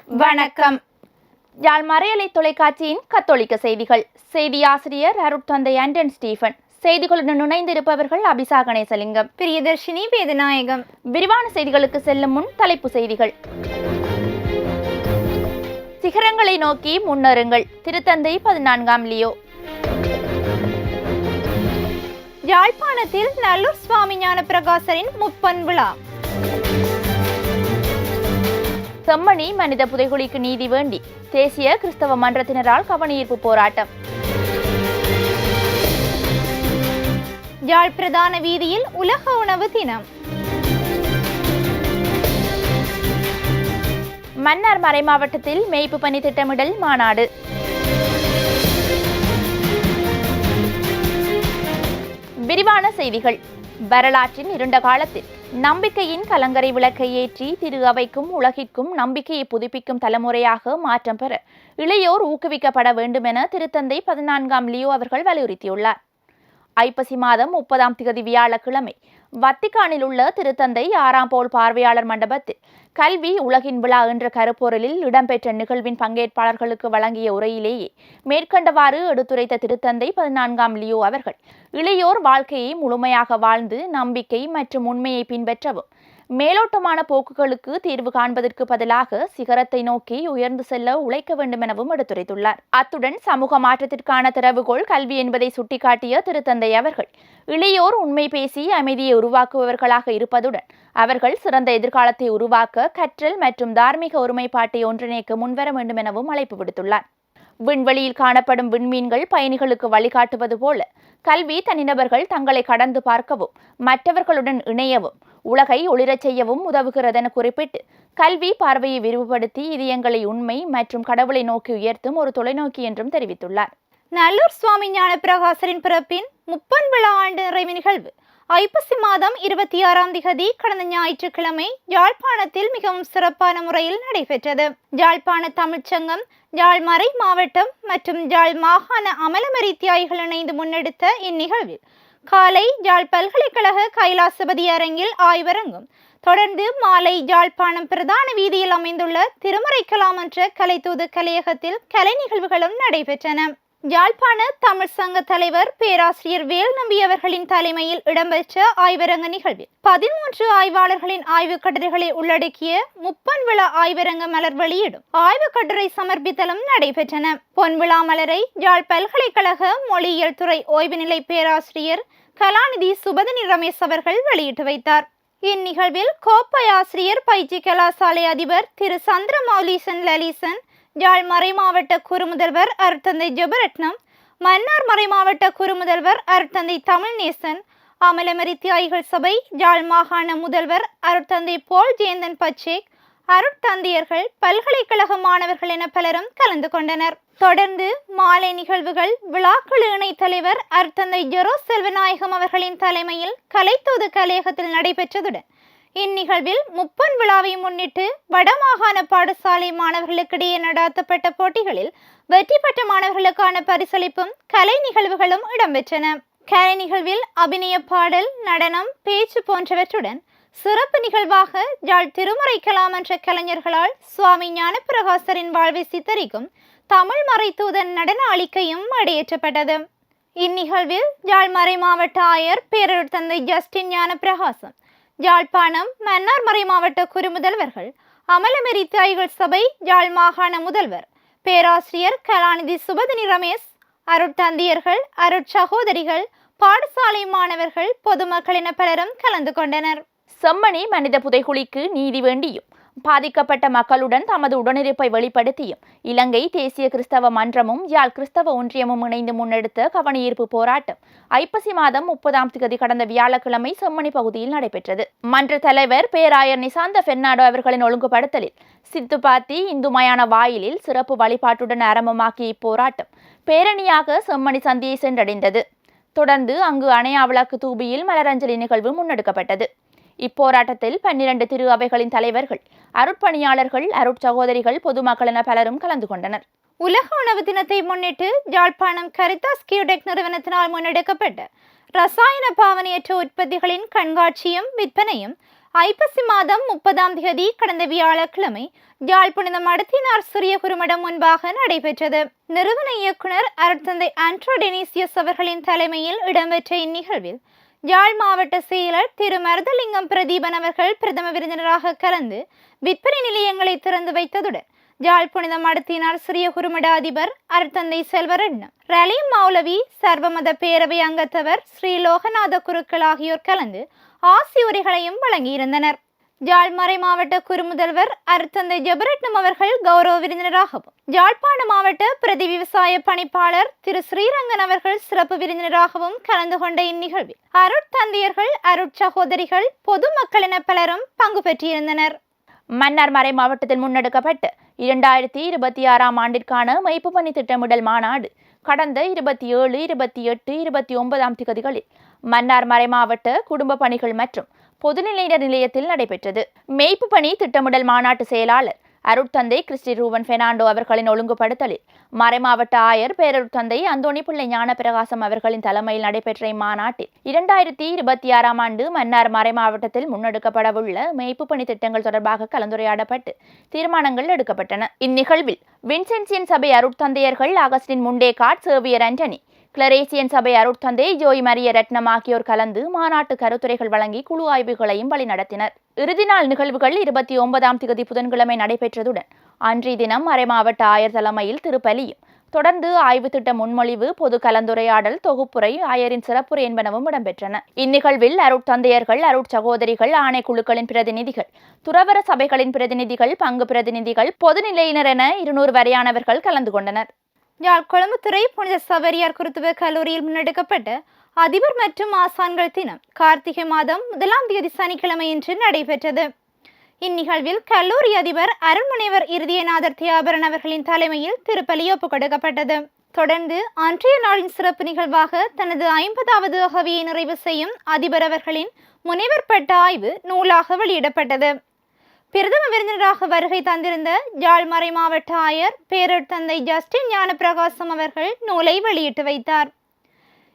வணக்கம். யாழ் மறையலை தொலைக்காட்சியின் கத்தோலிக்க செய்திகள். செய்தி ஆசிரியர் அருட்தந்தை ஆண்டன் ஸ்டீபன். செய்திகளுடன் இணைந்திருப்பவர்கள் அபிசா கணேசலிங்கம், பிரியதர்ஷினி வேதநாயகம். விரிவான செய்திகளுக்கு செல்லும் முன் தலைப்பு செய்திகள். சிகரங்களை நோக்கி முன்னேறுங்கள். திருத்தந்தை 14ஆம் லியோ. யாழ்ப்பாணத்தில் நல்லூர் சுவாமி ஞான பிரகாசரின் முப்பன் விழா. செம்மணி மனித புதைகுழிக்கு நீதி வேண்டி தேசிய கிறிஸ்தவ மன்றத்தினரால் கவனஈர்ப்பு போராட்டம். யாழ் பிரதான வீதியில் உலக உணவு தினம். மன்னார் மறைமாவட்டத்தில் மேய்ப்பு பணி திட்டமிடல் மாநாடு. விரிவான செய்திகள். வரலாற்றின் இருண்ட காலத்தில் நம்பிக்கையின் கலங்கரை விளக்கை ஏற்றி திரு அவைக்கும் உலகிற்கும் நம்பிக்கையை புதுப்பிக்கும் தலைமுறையாக மாற்றம் பெற இளையோர் ஊக்குவிக்கப்பட வேண்டும் என திருத்தந்தை 14ஆம் லியோ அவர்கள் வலியுறுத்தியுள்ளார். ஐப்பசி மாதம் 30ஆம் திகதி வியாழக்கிழமை வத்திக்கானில் உள்ள திருத்தந்தை 6ஆம் பவுல் பார்வையாளர் மண்டபத்தில் கல்வி உலகின் விழா என்ற கருப்பொருளில் இடம்பெற்ற நிகழ்வின் பங்கேற்பாளர்களுக்கு வழங்கிய உரையிலேயே மேற்கண்டவாறு எடுத்துரைத்த திருத்தந்தை 14ஆம் லியோ அவர்கள் இளையோர் வாழ்க்கையை முழுமையாக வாழ்ந்து நம்பிக்கை மற்றும் உண்மையை பின்பற்றவும் மேலோட்டமான போக்குகளுக்கு தீர்வு காண்பதற்கு பதிலாக சிகரத்தை நோக்கி உயர்ந்து செல்ல உழைக்க வேண்டும் எனவும் எடுத்துரைத்துள்ளார். அத்துடன் சமூக மாற்றத்திற்கான திறவுகோல் கல்வி என்பதை சுட்டிக்காட்டிய திருத்தந்தை அவர்கள் இளையோர் உண்மை பேசி அமைதியை உருவாக்குபவர்களாக இருப்பதுடன் அவர்கள் சிறந்த எதிர்காலத்தை உருவாக்க கற்றல் மற்றும் தார்மீக ஒருமைப்பாட்டை ஒன்றிணைக்க முன்வர வேண்டும் எனவும் அழைப்பு விடுத்துள்ளார். விண்வெளியில் காணப்படும் விண்மீன்கள் பயணிகளுக்கு வழிகாட்டுவது போல கல்வி தனிநபர்கள் தங்களை கடந்து பார்க்கவும் மற்றவர்களுடன் இணையவும் உலகை ஒளிரச் செய்யவும் உதவுகிறதென குறிப்பிட்டு கல்வி பார்வையை விரிவுபடுத்தி இதயங்களை உண்மை மற்றும் கடவுளை நோக்கி உயர்த்தும் ஒரு தொலைநோக்கி என்றும் தெரிவித்துள்ளார். நல்லூர் சுவாமி ஞான பிரகாசரின் பிறப்பின் முப்பன் விழா ஆண்டு நிறைவு நிகழ்வு ஐப்பசி மாதம் 26ஆம் திகதி கடந்த ஞாயிற்றுக்கிழமை யாழ்ப்பாணத்தில் மிகவும் சிறப்பான முறையில் நடைபெற்றது. யாழ்ப்பாண தமிழ்ச்சங்கம், யாழ் மறை மாவட்டம் மற்றும் யாழ் மாகாண அமலமரி தியாகிகள் இணைந்து முன்னெடுத்த இந்நிகழ்வில் காலை யாழ் பல்கலைக்கழக கைலாசபதி அரங்கில் ஆய்வரங்கும், தொடர்ந்து மாலை யாழ்ப்பாணம் பிரதான வீதியில் அமைந்துள்ள திருமறைக்கலாம் என்ற கலைத்தூது கலையகத்தில் கலை நிகழ்வுகளும் நடைபெற்றன. யாழ்ப்பாண தமிழ் சங்க தலைவர் பேராசிரியர் வேல் நம்பி அவர்களின் தலைமையில் இடம்பெற்ற ஆய்வரங்க நிகழ்வில் 13 ஆய்வாளர்களின் ஆய்வுக் கட்டுரைகளை உள்ளடக்கிய முப்பன் விழா ஆய்வரங்க மலர் வெளியிடும் ஆய்வுக் கட்டுரை சமர்ப்பித்தலும் நடைபெற்றன. பொன்விழா மலரை யாழ் பல்கலைக்கழக மொழியியல் துறை ஓய்வு நிலை பேராசிரியர் கலாநிதி சுபதனி ரமேஷ் அவர்கள் வெளியிட்டு வைத்தார். இந்நிகழ்வில் கோப்பை ஆசிரியர் பயிற்சி கலாசாலை அதிபர் திரு சந்திரமௌலீசன் லலிசன், யாழ் மறைமாவட்ட குறுமுதல்வர் அருட்தந்தை ஜெபரட்னம், மன்னார் மறைமாவட்ட குறுமுதல்வர் அருட்தந்தை தமிழ்நேசன், அமலமரி தியாகிகள் சபை யாழ் மாகாண முதல்வர் அருட்தந்தை போல் ஜேந்தன் பச்சேக், அருட்தந்தையர்கள், பல்கலைக்கழக மாணவர்கள் என பலரும் கலந்து கொண்டனர். தொடர்ந்து மாலை நிகழ்வுகள் விழாக்குழு இணைத் தலைவர் அருட்தந்தை ஜெரோ செல்வநாயகம் அவர்களின் தலைமையில் கலைத்தூது கலையகத்தில் நடைபெற்றதுடன் இந்நிகழ்வில் முப்பன் விழாவை முன்னிட்டு வடமாகாண பாடசாலை மாணவர்களுக்கிடையே நடாத்தப்பட்ட போட்டிகளில் வெற்றி பெற்ற மாணவர்களுக்கான பரிசளிப்பும் கலை நிகழ்வுகளும் இடம்பெற்றன. கலை நிகழ்வில் அபிநய பாடல், நடனம், பேச்சு போன்றவற்றுடன் சிறப்பு நிகழ்வாக யாழ் திருமறைக்கலாம் என்ற கலைஞர்களால் சுவாமி ஞானப்பிரகாசரின் வாழ்வை சித்தரிக்கும் தமிழ் மறைத்தூதன் நடன அளிக்கையும் அடையேற்றப்பட்டது. இந்நிகழ்வில் யாழ் மறை மாவட்ட ஆயர் பேரருட்தந்தை ஜஸ்டின் ஞானப்பிரகாசம், யாழ்ப்பாணம் மன்னார் மறை மாவட்ட குறுமுதல்வர்கள், அமலமரி தியாகிகள் சபை யாழ் மாகாண முதல்வர் பேராசிரியர் கலாநிதி சுபதனி ரமேஷ், அருட்தந்தையர்கள், அருட்சகோதரிகள், பாடசாலை மாணவர்கள், பொதுமக்கள் என பலரும் கலந்து கொண்டனர். செம்மணி மனித புதைகுழிக்கு நீதி வேண்டியும் பாதிக்கப்பட்ட மக்களுடன் தமது உடனிருப்பை வெளிப்படுத்தியும் இலங்கை தேசிய கிறிஸ்தவ மன்றமும் யாழ் கிறிஸ்தவ ஒன்றியமும் இணைந்து முன்னெடுத்த கவனஈர்ப்பு போராட்டம் ஐப்பசி மாதம் 30ஆம் திகதி கடந்த வியாழக்கிழமை செம்மணி பகுதியில் நடைபெற்றது. மன்ற தலைவர் பேராயர் நிசாந்த பெர்னாடோ அவர்களின் ஒழுங்குபடுத்தலில் சித்துப்பாத்தி இந்து மயான வாயிலில் சிறப்பு வழிபாட்டுடன் ஆரம்பமாக்கிய இப்போராட்டம் பேரணியாக செம்மணி சந்தியை சென்றடைந்தது. தொடர்ந்து அங்கு அணையா விளக்கு தூபியில் மலரஞ்சலி நிகழ்வு முன்னெடுக்கப்பட்டது. இப்போராட்டத்தில் 12 திரு அவைகளின் தலைவர்கள், அருட்பணியாளர்கள், அருட்சகோதரிகள், பொதுமக்கள் என பலரும் கலந்து கொண்டனர். உலக உணவு தினத்தை முன்னிட்டு யாழ்ப்பாணம் கரிதாஸ் கியூடெக் நிறுவனத்தினால் முன்னெடுக்கப்பட்ட ரசாயன பாவனையற்ற உற்பத்திகளின் கண்காட்சியும் விற்பனையும் ஐப்பசி மாதம் 30ஆம் தேதி கடந்த வியாழக்கிழமை யாழ் புனித மடத்தினார் சிறிய குருமடம் முன்பாக நடைபெற்றது. நிறுவன இயக்குனர் அருட்தந்தை ஆண்ட்ரோ டெனிசியஸ் அவர்களின் தலைமையில் இடம்பெற்ற இந்நிகழ்வில் யாழ் மாவட்ட செயலர் திரு மருதலிங்கம் பிரதீபன் அவர்கள் பிரதம விருந்தினராக கலந்து விற்பனை நிலையங்களை திறந்து வைத்ததுடன் யாழ் புனித மடத்தினார் சிறிய குருமட அதிபர் அருட்தந்தை செல்வரட்னம், ரலீம் மௌலவி, சர்வமத பேரவை அங்கத்தவர் ஸ்ரீ லோகநாத குருக்கள் ஆகியோர் கலந்து ஆசி உரைகளையும் வழங்கியிருந்தனர். யாழ் மறை மாவட்ட குறுமுதல்வர் அருட்தந்தை ஜெபரட்னம் அவர்கள் கௌரவ விருந்தினராகவும், யாழ்ப்பாண மாவட்ட பிரதி விவசாய பணிப்பாளர் திரு ஸ்ரீரங்கன் அவர்கள் சிறப்பு விருந்தினராகவும் கலந்து கொண்ட இந்நிகழ்வில் அருட்தந்தையர்கள், அருட்சகோதரிகள், பொதுமக்கள் என பலரும் பங்கு பெற்றிருந்தனர். மன்னார் மறை மாவட்டத்தில் முன்னெடுக்கப்பட்டு 2026ஆம் ஆண்டிற்கான மெய்ப்பு பணி திட்டமிடல் மாநாடு கடந்த 27, 28, 29ஆம் திகதிகளில் மன்னார் மறை மாவட்ட குடும்ப பணிகள் மற்றும் பொதுநிலையினர் நிலையத்தில் நடைபெற்றது. மெய்ப்பு பணி திட்டமிடல் மாநாட்டு செயலாளர் அருட்தந்தை கிறிஸ்டி ரூவன் பெர்னாண்டோ அவர்களின் ஒழுங்குபடுத்தலில் மறைமாவட்ட ஆயர் பேரருட்தந்தை அந்தோணி பிள்ளை ஞான பிரகாசம் அவர்களின் தலைமையில் நடைபெற்ற இம்மாநாட்டில் 2026ஆம் ஆண்டு மன்னார் மறைமாவட்டத்தில் முன்னெடுக்கப்படவுள்ள மெய்ப்பு பணி திட்டங்கள் தொடர்பாக கலந்துரையாடப்பட்டு தீர்மானங்கள் எடுக்கப்பட்டன. இந்நிகழ்வில் வின்சென்சியன் சபை அருட்தந்தையர்கள் அகஸ்டின் முண்டேகாட், சேவியர் ஆண்டனி, கிளரேசியன் சபை அருட்தந்தை ஜோய் மரிய ரட்னம் ஆகியோர் கலந்து மாநாட்டு கருத்துரைகள் வழங்கி குழு ஆய்வுகளையும் வழிநடத்தினர். இறுதி நாள் நிகழ்வுகள் 29ஆம் திகதி புதன்கிழமை நடைபெற்றதுடன் அன்றைய தினம் மறைமாவட்ட ஆயர் தலைமையில் திருப்பலியும் தொடர்ந்து ஆய்வு திட்ட முன்மொழிவு, பொது கலந்துரையாடல், தொகுப்புரை, ஆயரின் சிறப்புரை என்பனவும் இடம்பெற்றன. இந்நிகழ்வில் அருட்தந்தையர்கள், அருட்சகோதரிகள், ஆணைக்குழுக்களின் பிரதிநிதிகள், துறவர சபைகளின் பிரதிநிதிகள், பங்கு பிரதிநிதிகள், பொதுநிலையினர் என 200 வரையானவர்கள் கலந்து கொண்டனர். யாழ் கொழும்புத்துறை புனித சவேரியார் குருத்துவ கல்லூரியில் முன்னெடுக்கப்பட்ட அதிபர் மற்றும் ஆசான்கள் தினம் கார்த்திகை மாதம் 1ஆம் தேதி சனிக்கிழமையன்று நடைபெற்றது. இந்நிகழ்வில் கல்லூரி அதிபர் அருள்முனைவர் இருதயநாதர் தியாபரன் அவர்களின் தலைமையில் திருப்பலி ஒப்புக் கொடுக்கப்பட்டது. தொடர்ந்து அன்றைய நாளின் சிறப்பு நிகழ்வாக தனது 50வது அகவியை நிறைவு செய்யும் அதிபர் அவர்களின் முனைவர் பட்ட ஆய்வு நூலாக வெளியிடப்பட்டது. பிரதம விருந்தினராக வருகை தந்திருந்த யாழ் மறை மாவட்ட ஆயர் பேரருட்தந்தை ஜஸ்டின் ஞான பிரகாசம் அவர்கள் நூலை வெளியிட்டு வைத்தார்.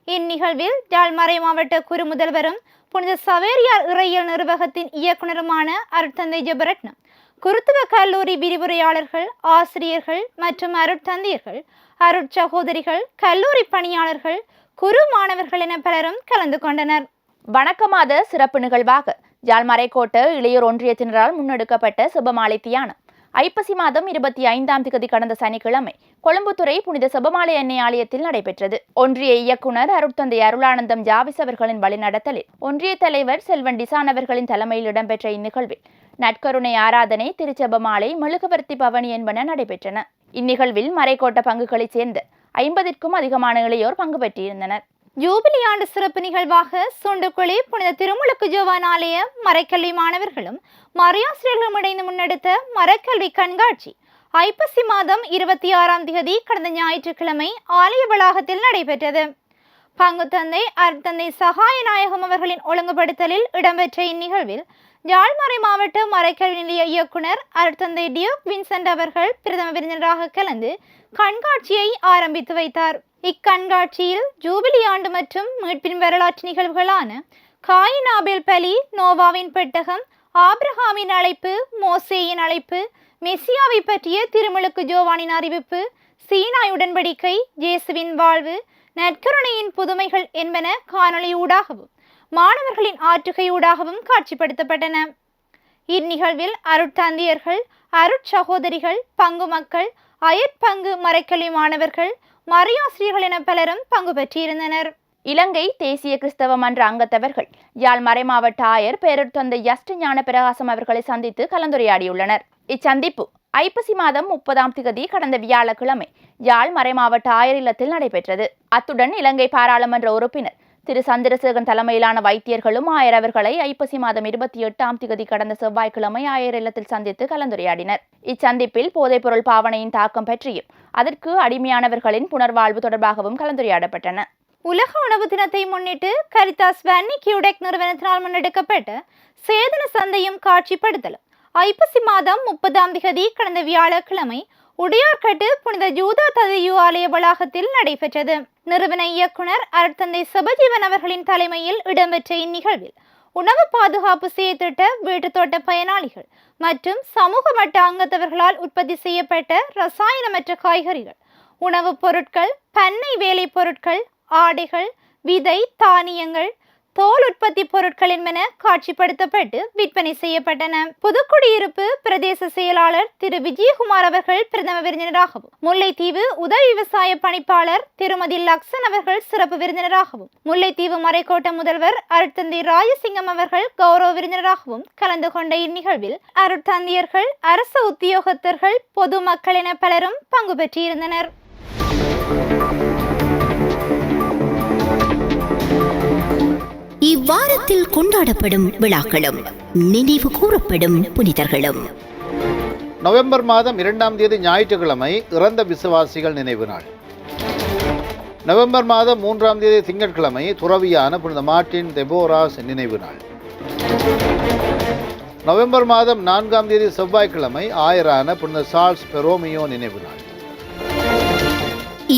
இந்நிகழ்வில் யாழ் மறை மாவட்ட குறுமுதல்வரும் புனித சவேரியார் இறையியல் நிர்வாகத்தின் இயக்குநருமான அருட்தந்தை ஜெபரட்னம், குருத்துவ கல்லூரி விரிவுரையாளர்கள், ஆசிரியர்கள் மற்றும் அருட்தந்தையர்கள், அருட்சகோதரிகள், கல்லூரி பணியாளர்கள், குரு மாணவர்கள் என பலரும் கலந்து கொண்டனர். வணக்கமாத சிறப்பு நிகழ்வாக யாழ் மறைக்கோட்ட இளையோர் ஒன்றியத்தினரால் முன்னெடுக்கப்பட்ட செபமாலை தியானம் ஐப்பசி மாதம் 25ஆம் திகதி கடந்த சனிக்கிழமை கொழும்புத்துறை புனித செபமாலை அன்னை ஆலயத்தில் நடைபெற்றது. ஒன்றிய இயக்குனர் அருட்தந்தை அருளானந்தம் ஜாவிஸ் அவர்களின் வழிநடத்தலில் ஒன்றிய தலைவர் செல்வன் டிசான் அவர்களின் தலைமையில் இடம்பெற்ற இந்நிகழ்வில் நற்கருணை ஆராதனை, திருச்செபமாலை, மெழுகுவர்த்தி பவனி என்பன நடைபெற்றன. இந்நிகழ்வில் மறைக்கோட்ட பங்குகளைச் சேர்ந்த 50க்கும் அதிகமான இளையோர் பங்கு பெற்றிருந்தனர். ஜூபிலி ஆண்டு சிறப்பு நிகழ்வாக சுண்டுக்குழி புனித திருமுழுக்கு ஜோவான் ஆலய மறைக்கல்வி மாணவர்களும் மறையாசிரியர்களும் இணைந்து முன்னெடுத்த மறைக்கல்வி கண்காட்சி ஐப்பசி மாதம் 26ஆம் தேதி கடந்த ஞாயிற்றுக்கிழமை ஆலய வளாகத்தில் நடைபெற்றது. பங்குத்தந்தை அருட்தந்தை சகாயநாயகம் அவர்களின் ஒழுங்குபடுத்தலில் இடம்பெற்ற இந்நிகழ்வில் யாழ்மறை மாவட்ட மறைக்கல்வி நிலைய இயக்குனர் அருட்தந்தை டியோக் வின்சென்ட் அவர்கள் பிரதம விருந்தினராக கலந்து கண்காட்சியை ஆரம்பித்து வைத்தார். இக்கண்காட்சியில் ஜூபிலி ஆண்டு மற்றும் மீட்பின் வரலாற்று நிகழ்வுகளான காயின் ஆபேல் பலி, நோவாவின் பெட்டகம், ஆபிரகாமின் அழைப்பு, மோசேயின் அழைப்பு, மெசியாவை பற்றிய திருமுழுக்கு ஜோவானின் அறிவிப்பு, சீனாய் உடன்படிக்கை, இயேசுவின் வாழ்வு, நற்கருணையின் புதுமைகள் என்பன காணொளியூடாகவும் மாணவர்களின் ஆற்றுகையூடாகவும் காட்சிப்படுத்தப்பட்டன. இந்நிகழ்வில் அருட்தந்தையர்கள், அருட்சகோதரிகள், பங்கு மக்கள், அயற்பங்கு மறைக்கல்வி மாணவர்கள், மறையாசிரியர்கள் என பலரும் பங்கு பெற்றிருந்தனர். இலங்கை தேசிய கிறிஸ்தவ மன்ற அங்கத்தவர்கள் யாழ் மறைமாவட்ட ஆயர் பேரருட்தந்தை ஜஸ்டின் ஞான பிரகாசம் அவர்களை சந்தித்து கலந்துரையாடியுள்ளனர். இச்சந்திப்பு ஐப்பசி மாதம் 30ஆம் திகதி கடந்த வியாழக்கிழமை யாழ் மறைமாவட்ட ஆயர் இல்லத்தில் நடைபெற்றது. அத்துடன் இலங்கை பாராளுமன்ற உறுப்பினர் திரு சந்திரசேகரன் தலைமையிலான வைத்தியர்களும் ஆயர் அவர்களை ஐப்பசி மாதம் 28ஆம் திகதி கடந்த செவ்வாய்க்கிழமை ஆயர் இல்லத்தில் சந்தித்து கலந்துரையாடினர். இச்சந்திப்பில் போதைப்பொருள் பாவனையின் தாக்கம் பற்றியும் அதற்கு அடிமையானவர்களின் புனர்வாழ்வு தொடர்பாகவும் கலந்துரையாடப்பட்டன. உலக உணவு தினத்தை முன்னிட்டு கரிதாஸ் வன்னி கியூடெக் நிறுவனத்தினால் முன்னெடுக்கப்பட்ட சேதன சந்தையும் காட்சிப்படுத்தலும் ஐப்பசி மாதம் 30ஆம் திகதி கடந்த வியாழக்கிழமை உடையார்கட்டு புனித ஜூதா ததையு ஆலய வளாகத்தில் நடைபெற்றது. நிறுவன இயக்குனர் அருட்தந்தை சுபஜீவன் அவர்களின் தலைமையில் இடம்பெற்ற இந்நிகழ்வில் உணவு பாதுகாப்பு செயற்திட்ட வீட்டுத் தோட்ட பயனாளிகள் மற்றும் சமூக மட்ட அங்கத்தவர்களால் உற்பத்தி செய்யப்பட்ட ரசாயனமற்ற காய்கறிகள், உணவுப் பொருட்கள், பண்ணை வேலை பொருட்கள், ஆடைகள், விதை, தானியங்கள், தோல் உற்பத்தி பொருட்கள் என்பன காட்சிப்படுத்தப்பட்டு விற்பனை செய்யப்பட்டன. புதுக்குடியிருப்பு பிரதேச செயலாளர் திரு விஜயகுமார் அவர்கள் பிரதம விருந்தினராகவும், முல்லைத்தீவு உதவி விவசாய பணிப்பாளர் திருமதி லக்சன் அவர்கள் சிறப்பு விருந்தினராகவும், முல்லைத்தீவு மறைக்கோட்ட முதல்வர் அருட்தந்தை ராஜசிங்கம் அவர்கள் கௌரவ விருந்தினராகவும் கலந்து கொண்ட இந்நிகழ்வில் அருட்தந்தையர்கள், அரசு உத்தியோகத்தர்கள், பொதுமக்கள் என பலரும் பங்கு பெற்றிருந்தனர். இவ்வாரத்தில் கொண்டாடப்படும் விழாக்களும் நினைவு கூறப்படும் புனிதர்களும். நவம்பர் மாதம் 2ஆம் தேதி ஞாயிற்றுக்கிழமை இறந்த விசுவாசிகள் நினைவு நாள். நவம்பர் மாதம் 3ஆம் தேதி திங்கட்கிழமை துறவியான புனித மார்ட்டின் தெபோராஸ் நினைவு நாள். நவம்பர் மாதம் 4ஆம் தேதி செவ்வாய்க்கிழமை ஆயரான புனித சார்ல்ஸ் பெரோமியோ நினைவு நாள்.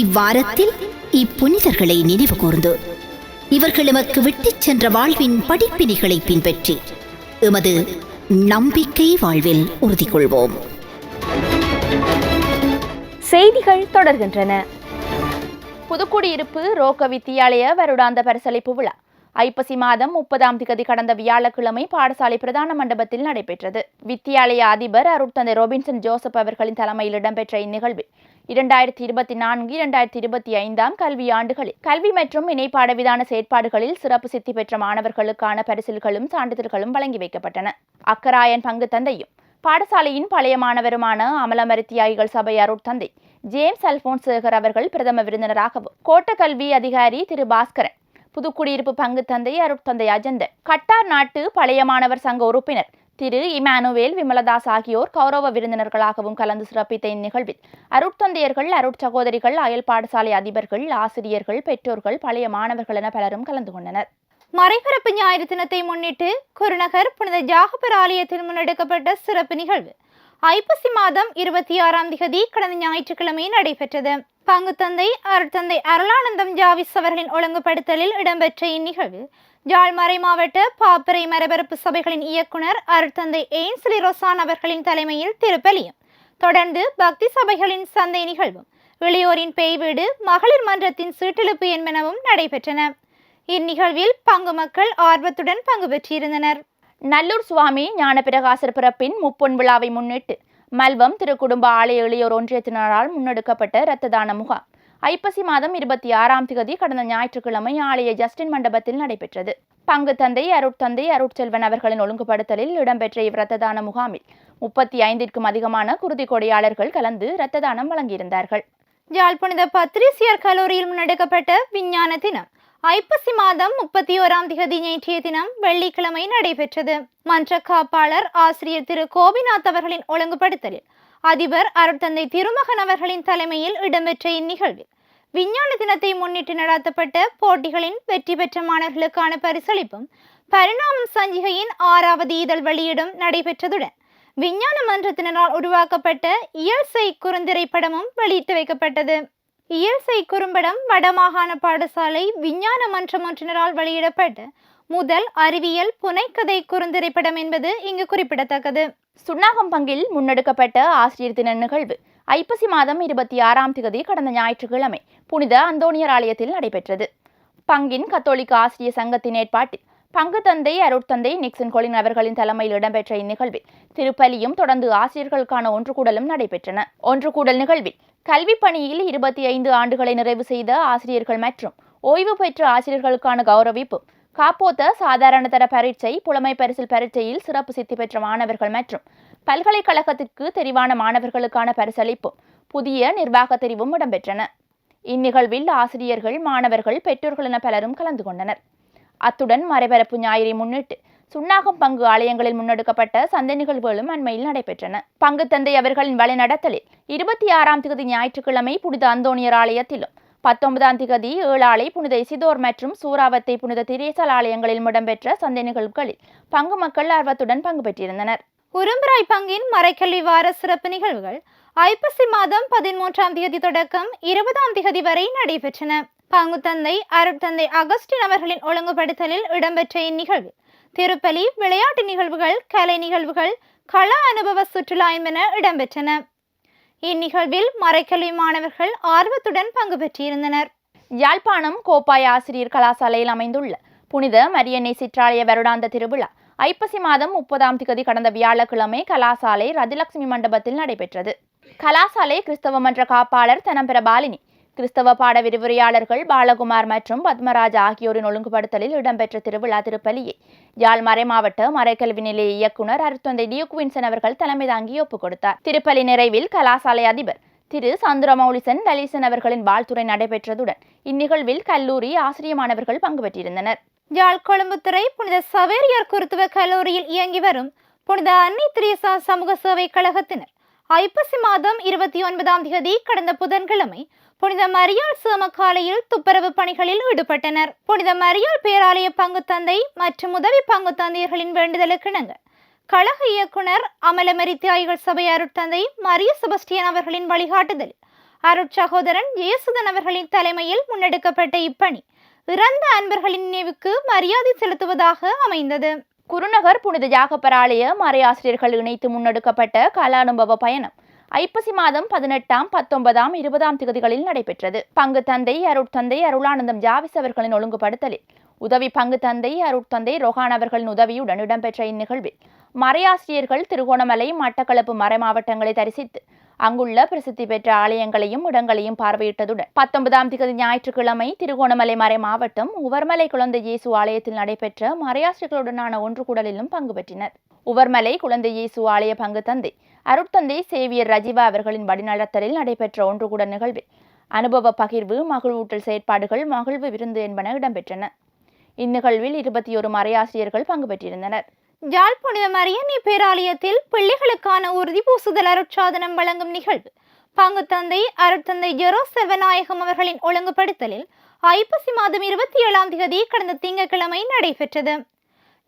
இவ்வாரத்தில் இப்புனிதர்களை நினைவு கூர்ந்து இவர்கள் எமக்கு விட்டுச் சென்ற வாழ்வின் படிப்பினைகளை பின்பற்றி எமது நம்பிக்கை வாழ்வில் உறுதி கொள்வோம். செய்திகள் தொடர்கின்றன. புதுக்குடியிருப்பு ரோக்க வித்தியாலய வருடாந்த பரிசளிப்பு விழா ஐப்பசி மாதம் 30ஆம் தேதி கடந்த வியாழக்கிழமை பாடசாலை பிரதான மண்டபத்தில் நடைபெற்றது. வித்தியாலய அதிபர் அருட்தந்தை ரோபின்சன் ஜோசப் அவர்களின் தலைமையில் இடம்பெற்ற இந்நிகழ்வில் 2024-2025 கல்வி ஆண்டுகளில் கல்வி மற்றும் இணைப்பாட விதான செயற்பாடுகளில் சிறப்பு சித்தி பெற்ற மாணவர்களுக்கான பரிசில்களும் சான்றிதழ்களும் வழங்கி வைக்கப்பட்டன. அக்கராயன் பங்கு தந்தையும் பாடசாலையின் பழைய மாணவருமான அமலமரி தியாகிகள் சபை அருட்தந்தை ஜேம்ஸ் அல்போன்ஸ் சேகர் அவர்கள் பிரதம விருந்தினராகவும், கோட்ட கல்வி அதிகாரி திரு பாஸ்கரன், புதுக்குடியிருப்பு பங்கு தந்தை அருட்தந்தை அஜந்தன், கட்டார் நாட்டு பழைய மாணவர் சங்க உறுப்பினர் திரு இமானுவேல் விமலதாஸ் ஆகியோர் கௌரவ விருந்தினர்களாகவும் கலந்து சிறப்பித்த இந்நிகழ்வில் அருட்தந்தையர்கள், அருட்சகோதரிகள், அயல் பாடசாலை அதிபர்கள், ஆசிரியர்கள், பெற்றோர்கள், பழைய மாணவர்கள் என பலரும் கலந்து கொண்டனர். மறைபரப்பு ஞாயிறு தினத்தை முன்னிட்டு குருநகர் புனித ஜாகபர் ஆலயத்தில் முன்னெடுக்கப்பட்ட சிறப்பு நிகழ்வு ஐப்பசி மாதம் 26ஆம் தேதி கடந்த ஞாயிற்றுக்கிழமை நடைபெற்றது. பங்கு தந்தை அருட்தந்தை அருளானந்தம் ஜாவிஸ் அவர்களின் ஒழுங்குபடுத்தலில் இடம்பெற்ற இந்நிகழ்வு யாழ் மறை மாவட்ட பாப்பரை மரபரப்பு சபைகளின் இயக்குனர் அருட்தந்தை எயின்ஸ்லி ரொசான் அவர்களின் தலைமையில் திருப்பலியும், தொடர்ந்து பக்தி சபைகளின் சந்தை நிகழ்வும், இளையோரின் பேய் வீடு, மகளிர் மன்றத்தின் சீட்டெழுப்பு என்பனவும் நடைபெற்றன. இந்நிகழ்வில் பங்கு மக்கள் ஆர்வத்துடன் பங்கு பெற்றிருந்தனர். நல்லூர் சுவாமி ஞானபிரகாசர் பிறப்பின் முப்பொன் விழாவை முன்னிட்டு மல்வம் திருக்குடும்ப ஆலய இளையோர் ஒன்றியத்தினரால் முன்னெடுக்கப்பட்ட இரத்த தான முகாம் ஐப்பசி மாதம் 26ஆம் தேதி கடந்த ஞாயிற்றுக்கிழமை ஆலய ஜஸ்டின் மண்டபத்தில் நடைபெற்றது. பங்கு தந்தை அருட்தந்தை அருட்செல்வன் அவர்களின் ஒழுங்குபடுத்தலில் இடம்பெற்ற இவ்விரத்த தான முகாமில் 35க்கும் அதிகமான குருதி கொடையாளர்கள் கலந்து இரத்த தானம் வழங்கியிருந்தார்கள். யாழ் புனித பத்ரிசியர் கல்லூரியில் முன்னெடுக்கப்பட்ட விஞ்ஞான தினம் ஐப்பசி மாதம் 31ஆம் தேதி நேற்றைய தினம் வெள்ளிக்கிழமை நடைபெற்றது. மன்ற காப்பாளர் ஆசிரியர் திரு கோபிநாத் அவர்களின் ஒழுங்குபடுத்தலில் அதிபர் அருட்தந்தை திருமகன் அவர்களின் தலைமையில் இடம்பெற்ற இந்நிகழ்வில் விஞ்ஞான தினத்தை முன்னிட்டு நடத்தப்பட்ட போட்டிகளின் வெற்றி பெற்ற மாணவர்களுக்கான பரிசளிப்பும், பரிணாமம் சஞ்சிகையின் 6வது இதழ் வெளியீடும் நடைபெற்றதுடன் விஞ்ஞான மன்றத்தினரால் உருவாக்கப்பட்ட இயல்சை குறுந்திரைப்படமும் வெளியிட்டு வைக்கப்பட்டது. இயல்சை குறும்படம் வடமாகாண பாடசாலை விஞ்ஞான மன்றம் ஒன்றினரால் வெளியிடப்பட்ட முதல் அறிவியல் புனைக்கதை குறுந்திரைப்படம் என்பது இங்கு குறிப்பிடத்தக்கது. சுன்னாகம்பங்கில் முன்னெடுக்கப்பட்ட ஆசிரியர் தின நிகழ்வு ஐப்பசி மாதம் 26ஆம் தேதி கடந்த ஞாயிற்றுக்கிழமை புனித அந்தோணியர் ஆலயத்தில் நடைபெற்றது. பங்கின் கத்தோலிக்க ஆசிரியர் சங்கத்தின் ஏற்பாட்டில் பங்கு தந்தை அருட்தந்தை நிக்சன் கொலின் அவர்களின் தலைமையில் இடம்பெற்ற இந்நிகழ்வில் திருப்பலியும் தொடர்ந்து ஆசிரியர்களுக்கான ஒன்றுகூடலும் நடைபெற்றன. ஒன்றுகூடல் நிகழ்வில் கல்வி பணியில் 25 ஆண்டுகளை நிறைவு செய்த ஆசிரியர்கள் மற்றும் ஓய்வு பெற்ற ஆசிரியர்களுக்கான கௌரவிப்பும், காப்போத்த சாதாரண தர பரீட்சை, புலமை பரிசில் பரீட்சையில் சிறப்பு சித்தி பெற்ற மாணவர்கள் மற்றும் பல்கலைக்கழகத்திற்கு தெரிவான மாணவர்களுக்கான பரிசளிப்பும், புதிய நிர்வாக தெரிவும் இடம்பெற்றன. இந்நிகழ்வில் ஆசிரியர்கள், மாணவர்கள், பெற்றோர்கள் என பலரும் கலந்து கொண்டனர். அத்துடன் மறைபரப்பு ஞாயிறை முன்னிட்டு சுன்னாகம் பங்கு ஆலயங்களில் முன்னெடுக்கப்பட்ட சந்தை நிகழ்வுகளும் அண்மையில் நடைபெற்றன. பங்கு தந்தை அவர்களின் வழிநடத்தலில் 26ஆம் தேதி ஞாயிற்றுக்கிழமை புனித அந்தோணியர் ஆலயத்திலும், 19ஆம் தேதி ஏழாலை புனித இசிதோர் மற்றும் சூறாவத்தை புனித திரேசல் ஆலயங்களில் இடம்பெற்ற சந்தை நிகழ்வுகளில் பங்கு மக்கள் ஆர்வத்துடன் பங்கு பெற்றிருந்தனர். உரும்புராய் பங்கின் மறைக்கல்வி வார சிறப்பு நிகழ்வுகள் ஐப்பசி மாதம் 13ஆம் தேதி தொடக்கம் 20ஆம் தேதி வரை நடைபெற்றன. பங்கு தந்தை அருட்தந்தை அகஸ்டின் அவர்களின் ஒழுங்குபடுத்தலில் இடம்பெற்ற இந்நிகழ்வில் திருப்பலி, விளையாட்டு நிகழ்வுகள், கலை நிகழ்வுகள், கள அனுபவ சுற்றுலா என்பன இடம்பெற்றன. இந்நிகழ்வில் மறைக்கல்வி மாணவர்கள் ஆர்வத்துடன் பங்கு பெற்றிருந்தனர். யாழ்ப்பாணம் கோப்பாய் ஆசிரியர் கலாசாலையில் அமைந்துள்ள புனித மரியன்னை சிற்றாலய வருடாந்த திருவிழா ஐப்பசி மாதம் 30ஆம் திகதி கடந்த வியாழக்கிழமை கலாசாலை ரதிலட்சுமி மண்டபத்தில் நடைபெற்றது. கலாசாலை கிறிஸ்தவ மன்ற காப்பாளர் தனம்பெற பாலினி, கிறிஸ்தவ பாட விரிவுரையாளர்கள் பாலகுமார் மற்றும் பத்மராஜ் ஆகியோரின் ஒழுங்குபடுத்தலில் இடம்பெற்ற திருவிழா திருப்பலியை யாழ் மறைமாவட்ட மறைக்கல்வி நிலைய இயக்குனர் அருட்தந்தை டியூக்வின்சன் அவர்கள் தலைமை தாங்கி ஒப்புக் கொடுத்தார். திருப்பலி நிறைவில் கலாசாலை அதிபர் திரு சந்திரமௌலிசன் லலிசன் அவர்களின் வாழ்த்துறை நடைபெற்றதுடன் இந்நிகழ்வில் கல்லூரி ஆசிரிய மாணவர்கள் பங்கு பெற்றிருந்தனர். யாழ் கொழும்புத்துறை புனித சவேரியார் குருத்துவ கல்லூரியில் இயங்கி வரும் புனித அன்னை திரேசா சமூக சேவை கழகத்தினர் ஐப்பசி மாதம் 29ஆம் திகதி கடந்த புதன்கிழமை புனித மரியாள் சேமக்காலையில் துப்புரவு பணிகளில் ஈடுபட்டனர். புனித மரியாள் பேராலய பங்கு தந்தை மற்றும் உதவி பங்கு தந்தையர்களின் வேண்டுதலுக்கிணங்க கழக இயக்குனர் அமலமரி தியாகிகள் சபை அருட்தந்தை மரிய செபஸ்டியன் அவர்களின் வழிகாட்டுதலில் அருட்சகோதரன் ஜெயசுதன் அவர்களின் தலைமையில் முன்னெடுக்கப்பட்ட இப்பணி இறந்த அன்பர்களின் நினைவுக்கு மரியாதை செலுத்துவதாக அமைந்தது. குருநகர் புனித ஜாகப்பராலய மறையாசிரியர்கள் இணைத்து முன்னெடுக்கப்பட்ட கல அனுபவ பயணம் ஐப்பசி மாதம் 18ஆம், 19ஆம், 20ஆம் திகதிகளில் நடைபெற்றது. பங்கு தந்தை அருட்தந்தை அருளானந்தம் ஜாவிஸ் அவர்களின் ஒழுங்குபடுத்தலில் உதவி பங்கு தந்தை அருட்தந்தை ரொஹான் அவர்களின் உதவியுடன் இடம்பெற்ற இந்நிகழ்வில் மறையாசிரியர்கள் திருகோணமலை, மட்டக்களப்பு மறை மாவட்டங்களை தரிசித்து அங்குள்ள பிரசித்தி பெற்ற ஆலயங்களையும் இடங்களையும் பார்வையிட்டதுடன் 19ஆம் திகதி ஞாயிற்றுக்கிழமை திருகோணமலை மறை மாவட்டம் உவர்மலை குழந்தை இயேசு ஆலயத்தில் நடைபெற்ற மறையாசிரியர்களுடனான ஒன்று கூடலிலும் பங்கு பெற்றினர். உவர்மலை குழந்தை இயேசு ஆலய பங்கு தந்தை அருட்தந்தை சேவியர் ரஜிவா அவர்களின் வழிநடத்தலில் நடைபெற்ற ஒன்று கூட நிகழ்வில் அனுபவ பகிர்வு, மகிழ்வூட்டல் செயற்பாடுகள், மகிழ்வு விருந்து என்பன இடம்பெற்றன. இந்நிகழ்வில் 21 மறையாசிரியர்கள் பங்கு பெற்றிருந்தனர். யாழ் புனித மரியன்னை பேராலயத்தில் பிள்ளைகளுக்கான உறுதி பூசுதல் அருட்சாதனம் வழங்கும் நிகழ்வு பங்கு தந்தை அருட்தந்தை ஜெரோ செல்வநாயகம் அவர்களின் ஒழுங்குபடுத்தலில் ஐப்பசி மாதம் 27ஆம் திகதி கடந்த திங்கட்கிழமை நடைபெற்றது.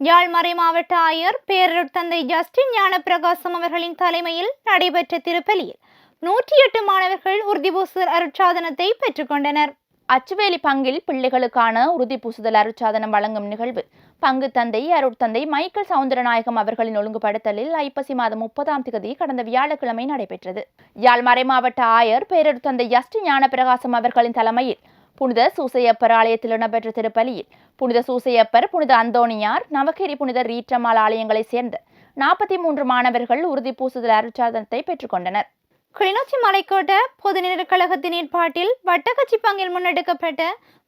யாழ் மறை மாவட்ட ஆயர் பேரருட்தந்தை ஜஸ்டின் ஞான பிரகாசம் அவர்களின் தலைமையில் நடைபெற்ற திருப்பலியில் 108 மாணவர்கள் உறுதி பூசுதல் அருட்சாதனத்தை பெற்றுக்கொண்டனர். அச்சுவேலி பங்கில் பிள்ளைகளுக்கான உறுதி பூசுதல் அருட்சாதனம் வழங்கும் நிகழ்வு பங்கு தந்தை அருட்தந்தை மைக்கேல் சவுந்தரநாயகம் அவர்களின் ஒழுங்குபடுத்தலில் ஐப்பசி மாதம் 30ஆம் திகதி கடந்த வியாழக்கிழமை நடைபெற்றது. யாழ் மறை மாவட்ட ஆயர் பேரருட்தந்தை ஜஸ்டின் ஞான பிரகாசம் அவர்களின் தலைமையில் புனித சூசையப்பர் ஆலயத்தில் இடம்பெற்ற திருப்பலியில் புனித சூசையப்பர், புனித அந்தோணியார், நவகிரி புனித ரீற்றமால் ஆலயங்களைச் சேர்ந்த 43 மாணவர்கள் உறுதி பூசுதல் அருட்சாதனத்தை பெற்றுக்கொண்டனர். கிளிநொச்சி மலைக்கோட்ட பொதுநிலை கழகத்தின் ஏற்பாட்டில் வட்டக்கச்சி பங்கில் முன்னெடுக்கப்பட்ட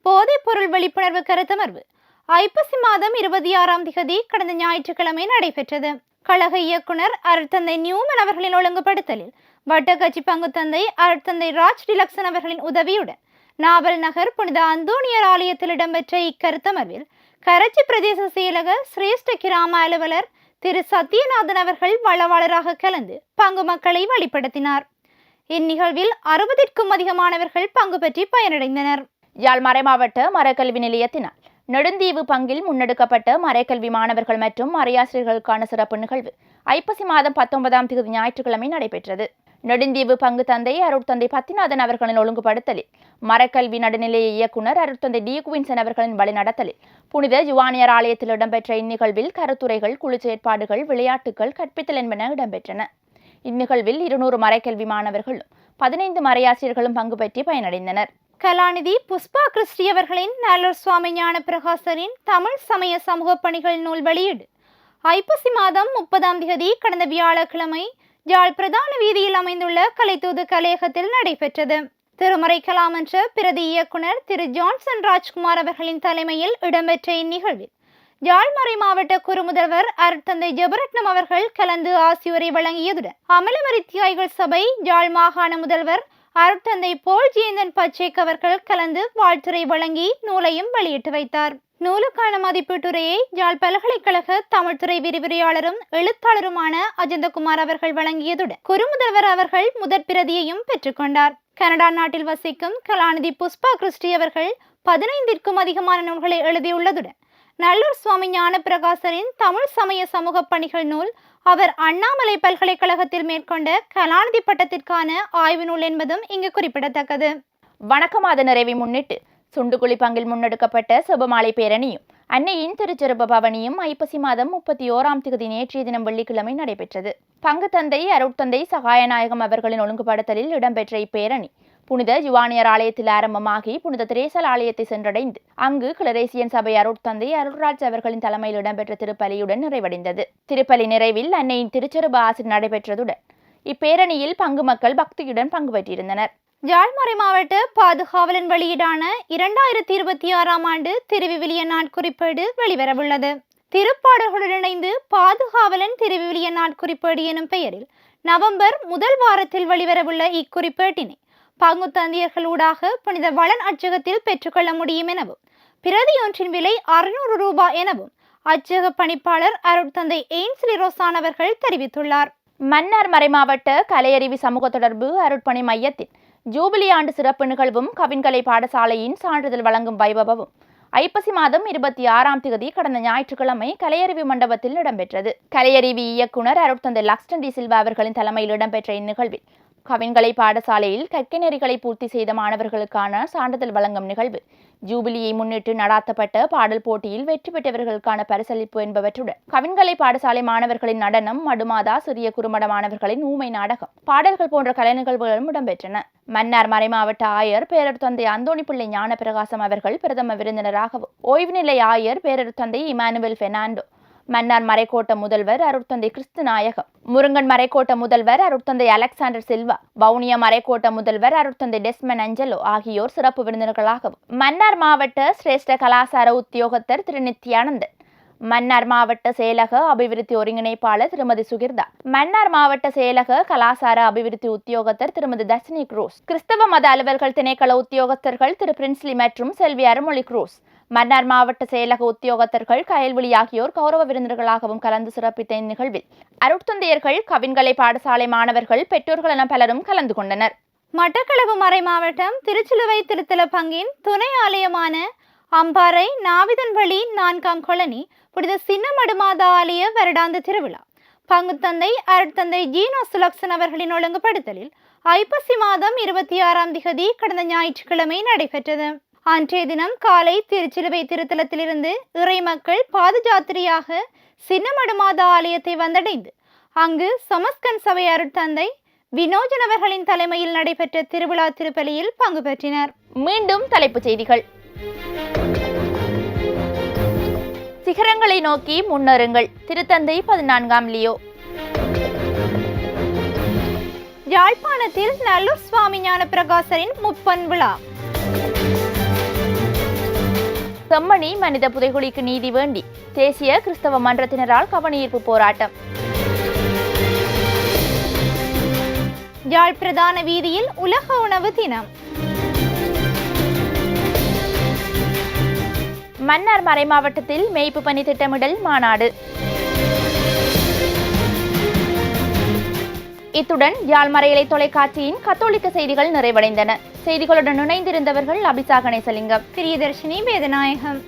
போதைப் பொருள் விழிப்புணர்வு கருத்தமர்வு ஐப்பசி மாதம் 26ஆம் திகதி கடந்த ஞாயிற்றுக்கிழமை நடைபெற்றது. கழக இயக்குனர் அருட்தந்தை நியூமன் அவர்களின் ஒழுங்குபடுத்தலில் வட்டக்கச்சி பங்கு தந்தை அருட்தந்தை ராஜ் டிலக்சன் அவர்களின் உதவியுடன் நாவல் நகர் புனித அந்தோணியர் ஆலயத்தில் இடம்பெற்ற இக்கருத்தமர்வில் கரச்சி பிரதேச செயலக சிரேஷ்ட கிராம அலுவலர் திரு சத்யநாதன் அவர்கள் வளவாளராக கலந்து பங்கு மக்களை வழிபடுத்தினார். இந்நிகழ்வில் 60க்கும் அதிகமானவர்கள் பங்கு பெற்றி பயனடைந்தனர். யாழ் மறைமாவட்ட மறைக்கல்வி நிலையத்தினால் நெடுந்தீவு பங்கில் முன்னெடுக்கப்பட்ட மறைக்கல்வி மாணவர்கள் மற்றும் மறையாசிரியர்களுக்கான சிறப்பு நிகழ்வு ஐப்பசி மாதம் 19ஆம் திகதி ஞாயிற்றுக்கிழமை நடைபெற்றது. நெடுந்தீவு பங்கு தந்தை அருட்தந்தை பத்திநாதன் அவர்களின் ஒழுங்குபடுத்தலில் மறைக்கல்வி நடுநிலைய இயக்குனர் அருட்தந்தை டியூக்வின்சன் அவர்களின் வழிநடத்தலில் புனித யுவானியர் ஆலயத்தில் இடம்பெற்ற இந்நிகழ்வில் கருத்துரைகள், குழு செயற்பாடுகள், விளையாட்டுகள், கற்பித்தல் என்பன இடம்பெற்றன. இந்நிகழ்வில் 200 மறைக்கல்வி மாணவர்களும் 15 மறையாசிரியர்களும் பங்கு பெற்றி பயனடைந்தனர். கலாநிதி புஷ்பா கிறிஸ்டி அவர்களின் நல்லூர் சுவாமி ஞான பிரகாசரின் தமிழ் சமய சமூக பணிகள் நூல் வெளியீடு ஐப்பசி மாதம் 30ஆம் திகதி கடந்த வியாழக்கிழமை யாழ் பிரதான வீதியில் அமைந்துள்ள கலைத்தூது கலையகத்தில் நடைபெற்றது. திருமறை கலாமன்ற பிரதி இயக்குனர் திரு ஜான்சன் ராஜ்குமார் அவர்களின் தலைமையில் இடம்பெற்ற இந்நிகழ்வில் யாழ்மறை மாவட்ட குறுமுதல்வர் அருட்தந்தை ஜெபரட்னம் அவர்கள் கலந்து ஆசியுரை வழங்கியதுடன் அமலமரி தியாகிகள் சபை யாழ் மாகாண முதல்வர் அருட்தந்தை போல் ஜேந்தன் பச்சேக் அவர்கள் கலந்து வாழ்த்துரை வழங்கி நூலையும் வெளியிட்டு வைத்தார். நூலுக்கான மதிப்பீட்டுரையை யாழ் பல்கலைக்கழக தமிழ்துறை விரிவுரையாளரும் எழுத்தாளருமான அஜந்தகுமார் அவர்கள் வழங்கியதுடன் குறுமுதல்வர் அவர்கள் முதற் பிரதியையும் பெற்றுக்கொண்டார். கனடா நாட்டில் வசிக்கும் கலாநிதி புஷ்பா கிறிஸ்டி அவர்கள் 15க்கும் அதிகமான நூல்களை எழுதியுள்ளதுடன் நல்லூர் சுவாமி ஞான பிரகாசரின் தமிழ் சமய சமூக பணிகள் நூல் அவர் அண்ணாமலை பல்கலைக்கழகத்தில் மேற்கொண்ட கலாநிதி பட்டத்திற்கான ஆய்வு நூல் என்பதும் இங்கு குறிப்பிடத்தக்கது. வணக்க மாத நிறைவை முன்னிட்டு சுண்டுகுழி பங்கில் முன்னெடுக்கப்பட்ட செபமாலை பேரணியும் அன்னையின் திருச்செருப பவனியும் ஐப்பசி மாதம் 31ஆம் தேதி நேற்றைய தினம் வெள்ளிக்கிழமை நடைபெற்றது. பங்கு தந்தை அருட்தந்தை சகாயநாயகம் அவர்களின் ஒழுங்குபடுத்தலில் இடம்பெற்ற இப்பேரணி புனித யுவானியர் ஆலயத்தில் ஆரம்பமாகி புனித திரேசல் ஆலயத்தை சென்றடைந்து அங்கு கிளரேசியன் சபை அருட்தந்தை அருள்ராஜ் அவர்களின் தலைமையில் இடம்பெற்ற திருப்பலியுடன் நிறைவடைந்தது. திருப்பலி நிறைவில் அன்னையின் திருச்செருப ஆசிர் நடைபெற்றதுடன் இப்பேரணியில் பங்கு மக்கள் பக்தியுடன் பங்கு பெற்றிருந்தனர். யாழ்மறை மாவட்ட பாதுகாவலன் வெளியீடான 2026ஆம் ஆண்டு திருவிவிலிய நாட்குறிப்பேடு வெளிவரவுள்ளது. திருப்பாடல்களுடன் இணைந்து பாதுகாவலன் திருவிவிலிய நாட்குறிப்பேடு எனும் பெயரில் நவம்பர் முதல் வாரத்தில் வெளிவரவுள்ள இக்குறிப்பேட்டினை பங்கு தந்தியர்களூடாக புனித வளன் அச்சகத்தில் பெற்றுக்கொள்ள முடியும் எனவும் பிரதியொன்றின் விலை 600 ரூபாய் எனவும் அச்சக பணிப்பாளர் அருட்தந்தை எயின்ஸ்லி ரோசான் அவர்கள் தெரிவித்துள்ளார். மன்னார் மறைமாவட்ட கலையறிவி சமூக தொடர்பு அருட்பணி மையத்தின் ஜூபிலி ஆண்டு சிறப்பு நிகழ்வும் கவின்கலை பாடசாலையின் சான்றிதழ் வழங்கும் வைபவமும் ஐப்பசி மாதம் 26ஆம் தேதி கடந்த ஞாயிற்றுக்கிழமை கலையறிவி மண்டபத்தில் இடம்பெற்றது. கலையறிவி இயக்குனர் அருட்தந்தை லக்ஸ்டன் டி சில்வா அவர்களின் தலைமையில் இடம்பெற்ற இந்நிகழ்வில் கவின்கலை பாடசாலையில் கற்கை நெறிகளை பூர்த்தி செய்த மாணவர்களுக்கான சான்றிதழ் வழங்கும் நிகழ்வு, ஜூபிலியை முன்னிட்டு நடாத்தப்பட்ட பாடல் போட்டியில் வெற்றி பெற்றவர்களுக்கான பரிசளிப்பு என்பவற்றுடன் கவின்கலை பாடசாலை மாணவர்களின் நடனம், மடுமாதா, சிறிய குறுமட மாணவர்களின் ஊமை நாடகம், பாடல்கள் போன்ற கலை நிகழ்வுகளும் இடம்பெற்றன. மன்னார் மறைமாவட்ட ஆயர் பேரருட்தந்தை அந்தோணிப்பிள்ளை ஞான பிரகாசம் அவர்கள் பிரதம விருந்தினராகவும், ஓய்வு நிலை ஆயர் பேரருட்தந்தை இமானுவேல் பெர்னாண்டோ, மன்னார் மறைக்கோட்ட முதல்வர் அருட்தந்தை கிறிஸ்து நாயகம், முருங்கன் மறைக்கோட்ட முதல்வர் அருட்தந்தை அலெக்சாண்டர் சில்வா, வவுனியா மறைக்கோட்ட முதல்வர் அருட்தந்தை டெஸ்மன் அஞ்சலோ ஆகியோர் சிறப்பு விருந்தினர்களாகவும், மன்னார் மாவட்ட சிரேஷ்ட கலாசார உத்தியோகத்தர் திரு நித்யானந்தன், மன்னார் மாவட்ட செயலக அபிவிருத்தி ஒருங்கிணைப்பாளர் திருமதி சுகிர்தா, மன்னார் மாவட்ட செயலக கலாசார அபிவிருத்தி உத்தியோகத்தர் திருமதி தர்ஷினி குரூஸ், கிறிஸ்தவ மத அலுவல்கள் திணைக்கள உத்தியோகத்தர்கள் திரு பிரின்ஸ்லி மற்றும் செல்வி அருமொழி குரூஸ், மன்னார் மாவட்ட செயலக உத்தியோகத்தர்கள் கயல்விழி ஆகியோர் கௌரவ விருந்தினர்களாகவும் கலந்து சிறப்பித்த இந்நிகழ்வில் அருட்தந்தையர்கள், கவின்கலை பாடசாலை மாணவர்கள், பெற்றோர்கள் என பலரும் கலந்து கொண்டனர். மட்டக்களப்பு மறை மாவட்டம் திருச்சிலுவை திருத்தல பங்கின் துணை ஆலயமான அம்பாறை நாவிதன்வழி 4ஆம் கொலனி புனித சின்ன மடுமாதா ஆலய வருடாந்த திருவிழா பங்கு தந்தை அருட்தந்தை ஜீனோ சுலக்சன் அவர்களின் ஒழுங்குபடுத்தலில் ஐப்பசி மாதம் 26ஆம் தேதி கடந்த ஞாயிற்றுக்கிழமை நடைபெற்றது. அன்றைய தினம் காலை திருச்சிலுவை திருத்தலத்திலிருந்து இறை மக்கள் பாதஜாத்திரையாக சின்னமடுமாதா ஆலயத்தை வந்தடைந்து அங்கு சமஸ்கன் சபை அருட்தந்தை வினோஜன் அவர்களின் தலைமையில் நடைபெற்ற திருவிழா திருப்பலியில் பங்கு பெற்றனர். மீண்டும் தலைப்புச் செய்திகள். சிகரங்களை நோக்கி முன்னேறுங்கள், திருத்தந்தை 14ஆம் லியோ. யாழ்ப்பாணத்தில் நல்லூர் சுவாமி ஞான பிரகாசரின் முப்பன் விழா. செம்மணி மனித புதைகுழிக்கு நீதி வேண்டி தேசிய கிறிஸ்தவ மன்றத்தினரால் கவனஈர்ப்பு போராட்டம். யாழ் பிரதான வீதியில் உலக உணவு தினம். மன்னார் மறைமாவட்டத்தில் மேய்ப்பு பணி திட்டமிடல் மாநாடு. இத்துடன் யாழ் மறையலை தொலைக்காட்சியின் கத்தோலிக்க செய்திகள் நிறைவடைந்தன. செய்திகளுடன் இணைந்திருந்தவர்கள் அபிசா கணேசலிங்கம், பிரியதர்ஷினி வேதநாயகம்.